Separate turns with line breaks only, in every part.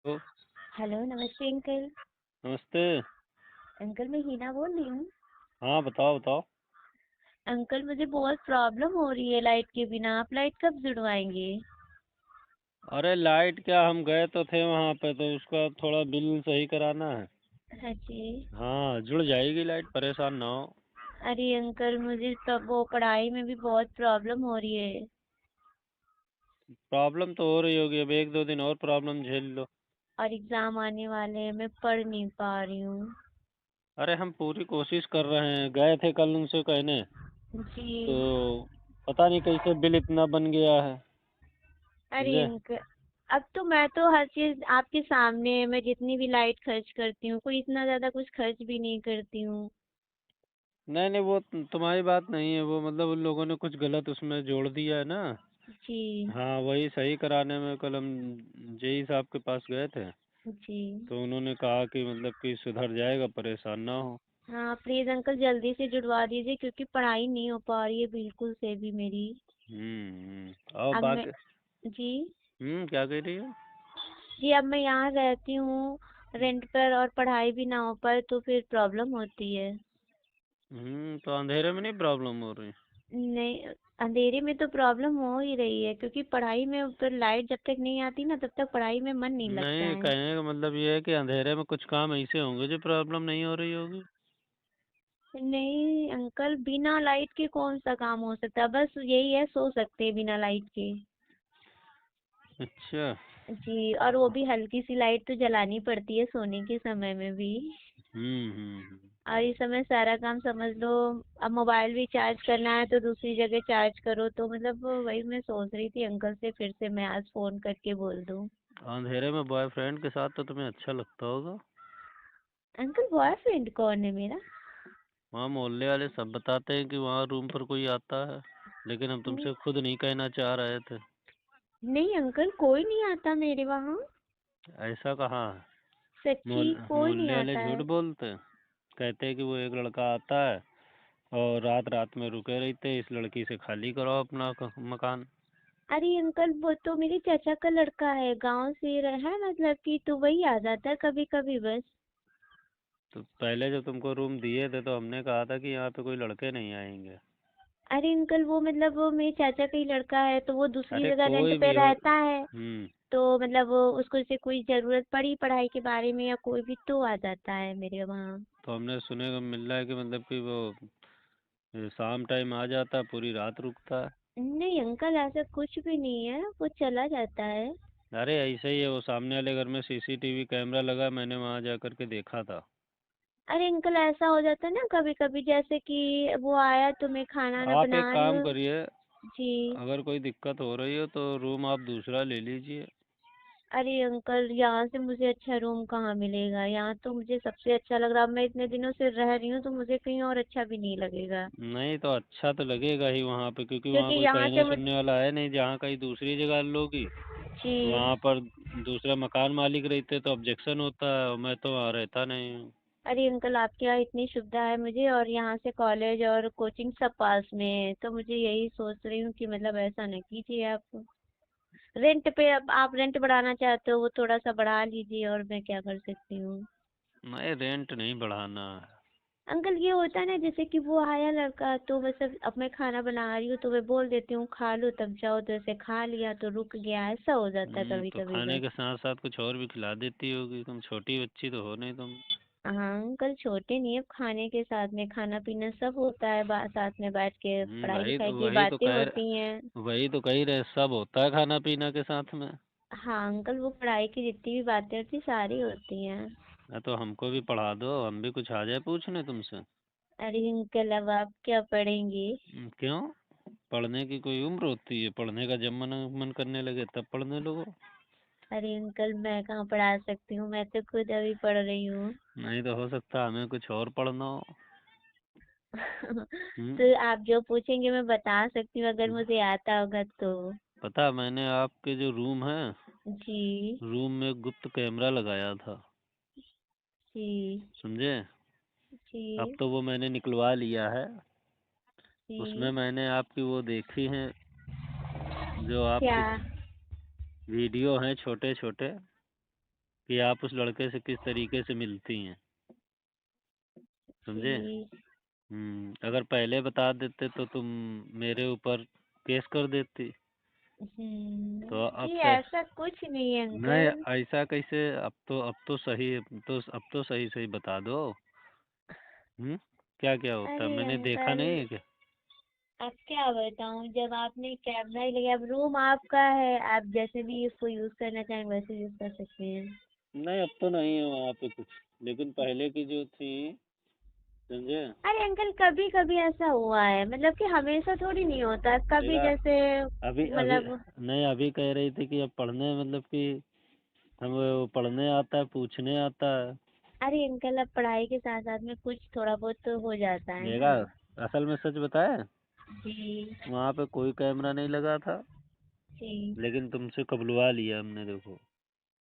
तो
हेलो, नमस्ते अंकल।
नमस्ते।
अंकल मैं हिना बोल रही हूँ।
हाँ, बताओ बताओ।
अंकल मुझे बहुत प्रॉब्लम हो रही है लाइट के बिना। आप लाइट कब जुड़वाएंगे?
अरे लाइट क्या, हम गए तो थे वहाँ पे, तो उसका थोड़ा बिल सही कराना है।
हाँ जी।
हाँ, जुड़ जाएगी लाइट, परेशान ना हो।
अरे अंकल मुझे तब वो पढ़ाई में भी बहुत प्रॉब्लम हो रही है।
प्रॉब्लम तो हो रही होगी, अब एक दो दिन और प्रॉब्लम झेल लो।
और एग्जाम आने वाले हैं, मैं पढ़ नहीं पा रही हूँ।
अरे हम पूरी कोशिश कर रहे हैं, गए थे कल उनसे कहने,
जी।
तो पता नहीं कैसे बिल इतना बन गया है।
अरे
समझे?
अंकल, अब तो मैं तो हर चीज आपके सामने है। मैं जितनी भी लाइट खर्च करती हूँ, कोई इतना ज्यादा कुछ खर्च भी नहीं करती हूँ।
नहीं नहीं, वो तुम्हारी बात नहीं है, वो मतलब उन लोगों ने कुछ गलत उसमें जोड़ दिया है ना।
जी।
हाँ, वही सही कराने में कल हम जेई साहब के पास गए थे।
जी।
तो उन्होंने कहा कि मतलब कि सुधर जाएगा, परेशान ना हो।
हाँ प्लीज अंकल जल्दी से जुड़वा दीजिए, क्योंकि पढ़ाई नहीं हो पा रही है बिल्कुल से भी मेरी।
और
अब मैं
बाकी।
जी।
क्या कह रही हो?
जी अब मैं यहाँ रहती हूँ रेंट पर, और पढ़ाई भी ना हो पाए तो फिर प्रॉब्लम होती है।
तो अंधेरे में नहीं प्रॉब्लम हो रही?
नहीं, अंधेरे में तो प्रॉब्लम हो ही रही है, क्योंकि पढ़ाई में ऊपर लाइट जब तक नहीं आती ना तब तक पढ़ाई में मन नहीं लगता
नहीं,
है।
कहने का मतलब ये है कि अंधेरे में कुछ काम ऐसे होंगे जो प्रॉब्लम नहीं हो रही होगी।
नहीं अंकल, बिना लाइट के कौन सा काम हो सकता है? बस यही है, सो सकते हैं बिना लाइट के।
अच्छा।
जी, और वो भी हल्की सी लाइट तो जलानी पड़ती है सोने के समय में भी।
हम्म।
और इस समय सारा काम समझ लो। अब मोबाइल भी चार्ज करना है तो दूसरी जगह चार्ज करो, तो मतलब वही मैं सोच रही थी अंकल से फिर से मैं आज फोन करके बोल दूं।
अंधेरे में बॉयफ्रेंड के साथ तो तुम्हें अच्छा लगता होगा।
अंकल बॉयफ्रेंड कौन है मेरा?
वहाँ मोहल्ले वाले सब बताते हैं कि वहाँ रूम पर कोई आता है, लेकिन हम
न-
तुमसे खुद नहीं कहना चाह रहे थे।
नहीं अंकल, कोई नहीं आता मेरे वहाँ।
ऐसा कहाँ है?
सच्ची कोई नहीं
मोहल्ले वाले
आता
झूठ
है।
बोलते हैं। कहते हैं कि वो एक लड़का आता है और रात रात में रुके रहते हैं, इस लड़की से खाली कराओ अपना मकान।
अरे अंकल, वो तो मेरे चाचा का लड़का है, गांव से है मतलब कि, तो वही आ जाता है कभी कभी बस।
तो पहले जब तुमको रूम दिए थे तो हमने कहा था कि यहाँ पे कोई लड़के नहीं आएंगे।
अरे अंकल, वो मतलब वो मेरे चाचा का ही लड़का है, तो वो दूसरी
अरे
जगह रेंट
कोई
पे
भी हो।
रहता है।
हम्म।
तो मतलब वो उसको जैसे कोई जरूरत पड़ी पढ़ाई के बारे में या कोई भी, तो आ जाता है मेरे वहाँ।
तो हमने सुने को मिल रहा है कि मतलब कि वो शाम टाइम आ जाता है, पूरी रात रुकता है।
नहीं अंकल, ऐसा कुछ भी नहीं है, वो चला जाता है।
अरे ऐसे ही है, वो सामने वाले घर में सीसीटीवी कैमरा लगा, मैंने वहाँ जा कर के देखा था।
अरे अंकल, ऐसा हो जाता है ना कभी कभी, जैसे कि वो आया तो मैं खाना ना
आप
बना
एक
रही
काम
हूँ।
करिए,
जी।
अगर कोई दिक्कत हो रही हो तो रूम आप दूसरा ले लीजिए।
अरे अंकल, यहाँ से मुझे अच्छा रूम कहाँ मिलेगा? यहाँ तो मुझे सबसे अच्छा लग रहा है। मैं इतने दिनों से रह रही हूँ तो मुझे कहीं और अच्छा भी नहीं लगेगा।
नहीं तो अच्छा तो लगेगा ही वहाँ पे, क्योंकि वहाँ
क्योंकि
कोई
यहाँ से
कहने
मुझे।
सुनने वाला है नहीं। जहाँ कहीं दूसरी जगह लोगी,
जी।
वहाँ पर दूसरा मकान मालिक रहते तो ऑब्जेक्शन होता है, और मैं तो वहाँ रहता नहीं हूँ।
अरे अंकल, आपके यहाँ इतनी सुविधा है मुझे, और यहाँ से कॉलेज और कोचिंग सब पास में है, तो मुझे यही सोच रही हूँ कि मतलब ऐसा न कीजिए आप। रेंट पे अब आप रेंट बढ़ाना चाहते हो, वो थोड़ा सा बढ़ा लीजिए, और मैं क्या कर सकती हूँ?
नहीं, रेंट नहीं बढ़ाना है।
अंकल ये होता है ना, जैसे कि वो आया लड़का तो बस अब मैं खाना बना रही हूँ तो मैं बोल देती हूँ खा लो तब जाओ, तो ऐसे खा लिया तो रुक गया, ऐसा हो जाता है कभी
तो
कभी
खाने
बस।
के साथ साथ कुछ और भी खिला देती होगी, तुम छोटी बच्ची तो हो नहीं तुम।
हाँ अंकल, छोटे नहीं, अब खाने के साथ में खाना पीना सब होता है, साथ में बैठ के पढ़ाई
वही
लिखाई
तो
की
वही तो
बातें
कह
होती हैं।
वही तो कह ही रहे, सब होता है खाना पीना के साथ में।
हाँ अंकल, वो पढ़ाई की जितनी भी बातें होती सारी होती हैं।
तो हमको भी पढ़ा दो, हम भी कुछ आ जाए पूछने तुमसे।
अरे अंकल, अब आप क्या पढ़ेंगे?
क्यों? पढ़ने की कोई उम्र होती है? पढ़ने का जब मन करने लगे तब पढ़ने लगो।
अरे अंकल, मैं कहाँ पढ़ा सकती हूँ, मैं तो खुद अभी पढ़ रही हूँ।
नहीं तो हो सकता है हमें कुछ और पढ़ना हो। हम्म।
तो आप जो पूछेंगे मैं बता सकती हूँ, अगर मुझे आता होगा तो।
पता, मैंने आपके जो रूम है,
जी।
रूम में गुप्त कैमरा लगाया था।
जी।
समझे? अब
जी।
तो वो मैंने निकलवा लिया है। उसमें
जी।
मैंने आपकी वो देखी है, जो
क्या?
आपके वीडियो हैं छोटे छोटे। कि आप उस लड़के से किस तरीके से मिलती हैं, समझे?
जी।
अगर पहले बता देते तो तुम मेरे ऊपर केस कर देती। तो अब
जी
से
ऐसा कुछ नहीं है
नहीं,
अंकल।
ऐसा कैसे? अब तो सही सही बता दो। क्या क्या होता है,
अरे
मैंने देखा
अंकल,
नहीं है क्या?
अब क्या बताऊं, जब आपने कैमरा ही लगा, अब रूम आपका है, आप जैसे भी इसको यूज करना चाहें वैसे यूज कर सकते हैं।
नहीं, अब तो नहीं है वहाँ पे कुछ, लेकिन पहले की जो थी, समझे?
अरे अंकल, कभी कभी ऐसा हुआ है, मतलब कि हमेशा थोड़ी नहीं होता, कभी
देखा,
जैसे
अभी अभी
मतलब।
नहीं, अभी कह रही थी कि अब पढ़ने, मतलब कि हमें वो पढ़ने आता है, पूछने आता है।
अरे अंकल, अब पढ़ाई के साथ साथ में कुछ थोड़ा बहुत तो हो जाता है
देखा,
ना।
असल में सच बताया,
जी।
वहाँ पे कोई कैमरा नहीं लगा था,
जी।
लेकिन तुमसे कबलवा लिया हमने, देखो।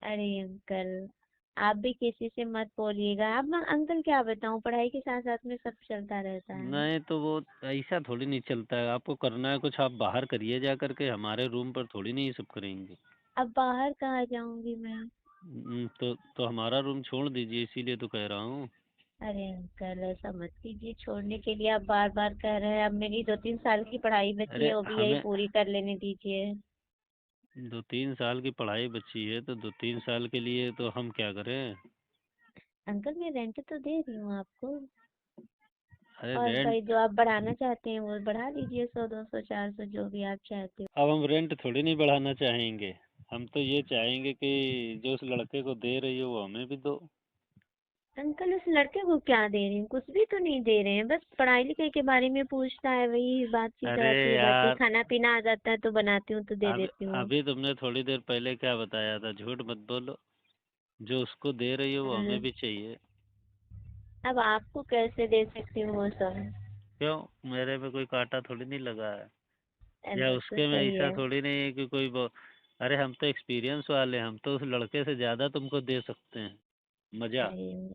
अरे अंकल, आप भी किसी से मत बोलिएगा। आप ना अंकल, क्या बताऊं, पढ़ाई के साथ साथ में सब चलता रहता है।
नहीं तो वो ऐसा थोड़ी नहीं चलता है, आपको करना है कुछ, आप बाहर करिए जा करके, हमारे रूम पर थोड़ी नहीं ये सब करेंगे।
अब बाहर कहाँ जाऊंगी मैं।
तो हमारा रूम छोड़ दीजिए, इसीलिए तो कह रहा हूँ।
अरे अंकल, ऐसा मत कीजिए, छोड़ने के लिए आप बार बार कह रहे हैं। अब मेरी 2-3 साल की पढ़ाई बची
अरे
है, वो भी यही
हमें
पूरी कर लेने दीजिए।
2-3 साल की पढ़ाई बची है, तो 2-3 साल के लिए तो हम क्या करें?
अंकल, मैं रेंट तो दे रही हूँ आपको।
अरे
और
रेंट,
भाई, जो आप बढ़ाना चाहते हैं वो बढ़ा लीजिए, 100, 200, 400 जो भी आप चाहते हो।
अब हम रेंट थोड़ी नहीं बढ़ाना चाहेंगे, हम तो ये चाहेंगे कि जो उस लड़के को दे रही हो वो हमें भी दो।
अंकल, उस लड़के को क्या दे रहे हैं, कुछ भी तो नहीं दे रहे हैं, बस पढ़ाई लिखाई के बारे में पूछता है, वही बातचीत
अरे
आती है, बाकी
यार,
खाना पीना आ जाता है तो बनाती हूँ तो दे
अब
देती हूँ।
अभी तुमने थोड़ी देर पहले क्या बताया था? झूठ मत बोलो, जो उसको दे रही हो वो हमें
अ,
भी चाहिए।
अब आपको कैसे दे सकती हूँ वो सब।
क्यों? मेरे में कोई कांटा थोड़ी नहीं लगा है, या
बात तो
उसके में
सही
ऐसा
है।
थोड़ी नहीं है कि अरे हम तो एक्सपीरियंस वाले हैं, हम तो उस लड़के से ज़्यादा तुमको दे सकते हैं मज़ा।
अरे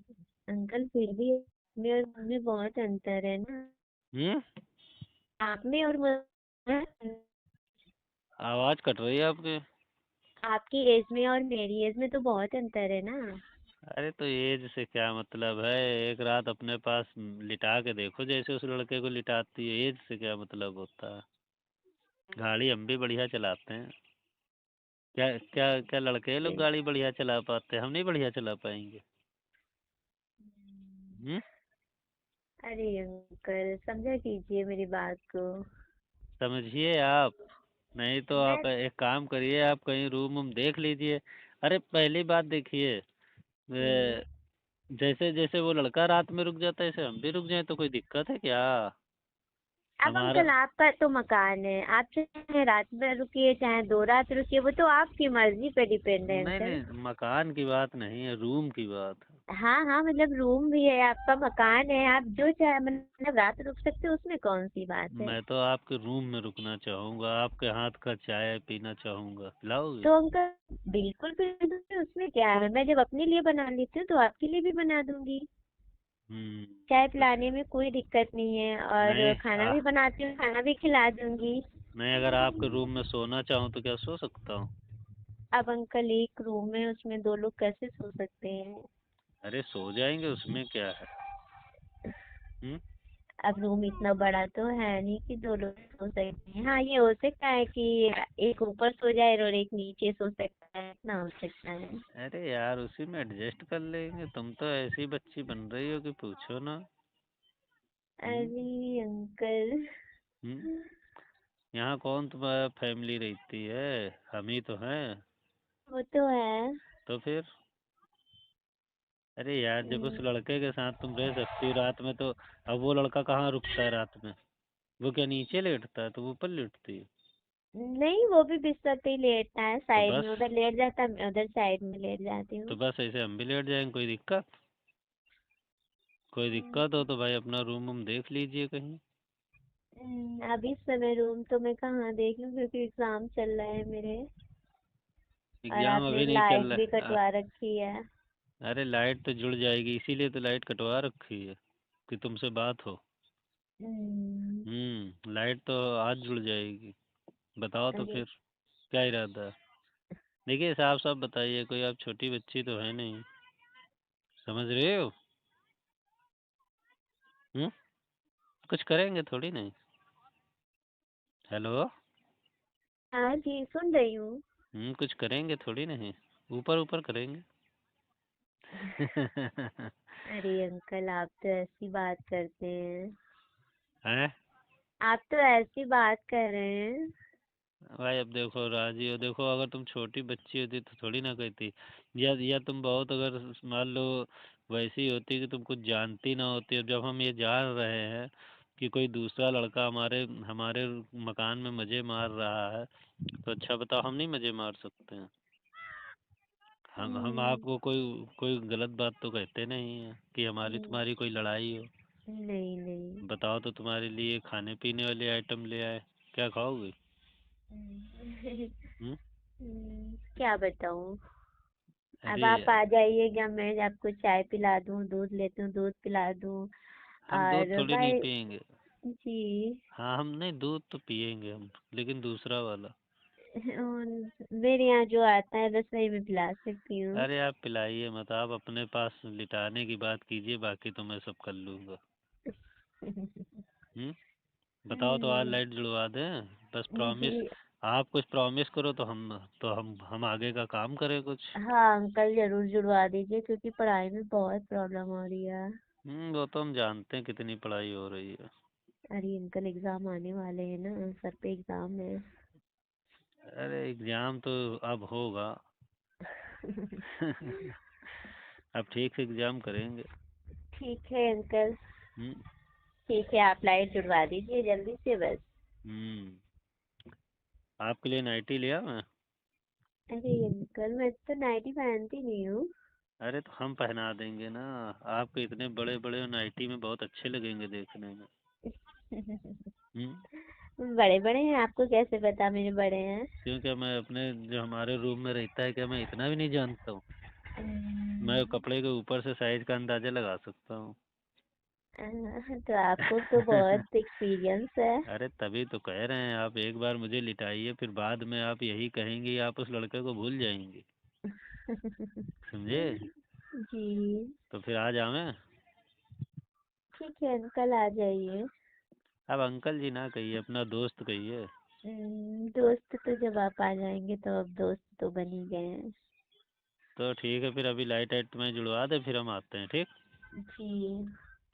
अंकल, फिर भी में और मुझ में बहुत अंतर है ना।
हम्म
आप में और मुझ-
आवाज़ कट रही है आपकी।
आपकी एज में और मेरी एज में तो बहुत अंतर है ना।
अरे तो एज से क्या मतलब है? एक रात अपने पास लिटा के देखो, जैसे उस लड़के को लिटाती है, एज से क्या मतलब होता है? गाड़ी हम भी बढ़िया चलाते हैं। क्या क्या क्या लड़के लोग गाड़ी बढ़िया चला पाते हैं, हम नहीं बढ़िया चला पाएंगे? हम्म
अरे अंकल, समझा कीजिए मेरी बात को।
समझिए आप, नहीं तो
मैं
आप एक काम करिए, आप कहीं रूम वूम देख लीजिए। अरे पहली बात देखिए,
जी।
जैसे जैसे वो लड़का रात में रुक जाता है, ऐसे हम भी रुक जाएं तो कोई दिक्कत है क्या?
अब
हमारा
अंकल, आपका तो मकान है, आप चाहे रात में रुकिए चाहे 2 रात रुकिए, वो तो आपकी मर्जी पे डिपेंड है
नहीं
अंकल।
नहीं, मकान की बात नहीं है, रूम की बात है।
हाँ हाँ, मतलब रूम भी है, आपका मकान है, आप जो चाहे मतलब रात रुक सकते हो, उसमें कौन सी बात है।
मैं तो आपके रूम में रुकना चाहूँगा, आपके हाथ का चाय पीना चाहूँगा, पिलाओगे?
तो अंकल, बिल्कुल बिल्कुल, उसमें क्या है, मैं जब अपने लिए बना लेती हूँ तो आपके लिए भी बना दूंगी।
हम्म
चाय
तो
पिलाने में कोई दिक्कत नहीं है, और
नहीं
खाना भी बनाती हूँ, खाना भी खिला दूंगी।
मैं अगर आपके रूम में सोना चाहूँ तो क्या सो सकता हूँ?
अब अंकल, एक रूम है, उसमें 2 लोग कैसे सो सकते हैं।
अरे सो जाएंगे, उसमें क्या है। हम्म
अब रूम इतना बड़ा तो है नहीं कि 2 लोग सो सकते हैं। हाँ, ये हो सकता है कि एक ऊपर सो जाए और एक नीचे सो सकता है, इतना हो सकता है।
अरे यार, उसी में एडजस्ट कर लेंगे, तुम तो ऐसी बच्ची बन रही हो कि पूछो ना। हम्म
अरे अंकल।
हम्म यहाँ कौन तुम्हारा फैमिली रहती है? हम ही तो हैं।
वो तो है।
तो फिर, अरे यार, जब उस
हम्म,
लड़के के साथ तुम रह सकती हो रात में, तो अब वो लड़का कहाँ रुकता है रात में? वो क्या नीचे लेटता है, तो वो ऊपर लेटती है?
नहीं, वो भी बिस्तर पे ही लेटता है,
तो
साइड
बस
में उधर लेट जाता है, मैं उधर साइड में लेट जाती
तो
हूँ।
बस ऐसे हम भी लेट जाएंगे, कोई दिक्कत हो तो भाई अपना रूम वूम देख लीजिए कहीं।
अभी इस समय रूम तो मैं कहाँ देख लूँ, क्योंकि एग्जाम चल रहा है मेरे। और
एग्जाम
आपने
अभी नहीं चल
लाइट भी
रहा
कटवा रखी है।
अरे लाइट तो जुड़ जाएगी, इसीलिए तो लाइट कटवा रखी है, कि तुमसे बात हो।
हम्म,
लाइट तो आज जुड़ जाएगी। बताओ तो
अरे
फिर, क्या इरादा है? देखिए साफ साफ बताइए, कोई आप छोटी बच्ची तो है नहीं, समझ रहे हो? हम्म। कुछ करेंगे थोड़ी नहीं। हेलो।
हाँ जी, सुन रही हूँ।
कुछ करेंगे थोड़ी नहीं, ऊपर ऊपर करेंगे।
अरे अंकल, आप तो ऐसी बात करते हैं।
हैं?
आप तो ऐसी बात कर रहे हैं।
भाई अब देखो राजी हो, देखो अगर तुम छोटी बच्ची होती तो थोड़ी ना कहती, या तुम बहुत अगर मान लो वैसी होती कि तुम कुछ जानती ना होती। अब जब हम ये जान रहे हैं कि कोई दूसरा लड़का हमारे हमारे मकान में मजे मार रहा है, तो अच्छा बताओ हम नहीं मजे मार सकते हैं? हम
हम्म,
आपको कोई कोई गलत बात तो कहते नहीं है कि हमारी
हम्म,
तुम्हारी कोई लड़ाई हो।
नहीं नहीं।
बताओ तो तुम्हारे लिए खाने पीने वाले आइटम ले आए, क्या खाओगे?
हम्म,
हम्म।
क्या बताऊँ। अब
अरे
आप
यार,
आ जाइएगा, मैं आपको चाय पिला दूँ, दूध लेती हूँ दूध पिला दूँ।
हम दूध
और
थोड़ी नहीं
भाई
पियेंगे।
जी।
हाँ हम नहीं, दूध तो पियेंगे हम, लेकिन दूसरा वाला।
मेरे यहाँ जो आता है बस वही मैं पिला सकती हूँ।
अरे आप पिलाइए मत, आप अपने पास लिटाने की बात कीजिए, बाकी तो मैं सब कर लूँगा। हम्म। बताओ तो आज
हम्म,
लाइट जुड़वा दें, बस
जी।
प्रॉमिस। आप कुछ प्रॉमिस करो तो हम आगे का काम करें कुछ।
हाँ अंकल, जरूर जुड़वा दीजिए क्योंकि पढ़ाई में बहुत प्रॉब्लम हो रही है।
वो तो हम जानते हैं कितनी पढ़ाई हो रही है।
अरे अंकल, एग्जाम आने वाले हैं ना, सर पे एग्जाम है।
अरे एग्ज़ाम तो अब होगा। अब ठीक से एग्ज़ाम करेंगे।
ठीक है अंकल।
हम्म।
ठीक है, आप लाइट जुड़वा दीजिए जल्दी से बस।
हम्म। आपके लिए नाइटी लिया मैं।
अरे अंकल, मैं तो नाइटी पहनती नहीं हूँ।
अरे तो हम पहना देंगे ना, आपके इतने बड़े बड़े नाइटी में बहुत अच्छे लगेंगे देखने में। हम्म।
बड़े बड़े हैं, आपको कैसे पता मेरे बड़े हैं?
क्यों, क्या मैं अपने जो हमारे रूम में रहता है, क्या मैं इतना भी नहीं जानता हूँ? मैं
हम्म,
कपड़े के ऊपर से साइज का अंदाजा लगा सकता हूँ।
तो आपको तो बहुत एक्सपीरियंस है।
अरे तभी तो कह रहे हैं, आप एक बार मुझे लिटाइए, फिर बाद में आप यही कहेंगी, आप उस लड़के को भूल जाएंगी। समझे?
जी।
तो फिर आ जावें?
ठीक है अंकल, आ जाइए।
अब अंकल जी ना कहिए, अपना दोस्त कहिए।
दोस्त तो जब आप आ जाएंगे तो अब दोस्त तो बन ही गए हैं।
तो ठीक है, फिर अभी लाइट वाइट में जुड़वा दे, फिर हम आते हैं, ठीक?
जी।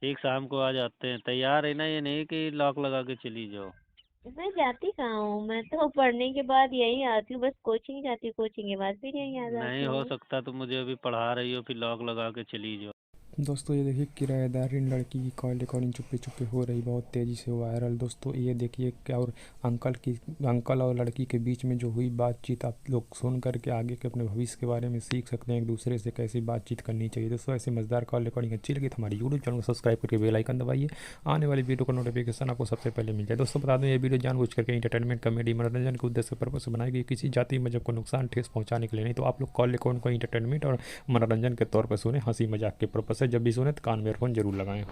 ठीक, शाम को आ जाते हैं, तैयार है ना? ये नहीं कि लॉक लगा के चली जाओ।
मैं जाती कहाँ हूँ, मैं तो पढ़ने के बाद यही आती हूँ, बस कोचिंग जाती हूँ, कोचिंग के बाद फिर यहीं आ
नहीं
जाती
हो
हूँ।
सकता तुम मुझे अभी पढ़ा रही हो फिर लॉक लगा के चली जाओ।
दोस्तों ये देखिए, किराएदार इन लड़की की कॉल रिकॉर्डिंग चुप्पे चुप्पे हो रही, बहुत तेज़ी से वायरल। दोस्तों ये देखिए क्या, और अंकल और लड़की के बीच में जो हुई बातचीत, आप लोग सुन करके आगे के अपने भविष्य के बारे में सीख सकते हैं, एक दूसरे से कैसी बातचीत करनी चाहिए। दोस्तों ऐसे मज़ेदार कॉल रिकॉर्डिंग अच्छी लगी तो हमारे यूट्यूब चैनल को सब्सक्राइब करके बेल आइकन दबाइए, आने वाली वीडियो का नोटिफिकेशन आपको सबसे पहले मिल जाए। दोस्तों बता दें, ये वीडियो जानबूझ करके इंटरटेनमेंट, कॉमेडी, मनोरंजन के उद्देश्य पर्पज से बनाई गई, किसी जाति मजहब को नुकसान ठेस पहुंचाने के लिए नहीं। तो आप लोग कॉल रिकॉर्ड को इंटरटेनमेंट और मनोरंजन के तौर पर सुने, हंसी मजाक के पर्पज से। जब भी सुने तो कान में ईयरफोन जरूर लगाएं।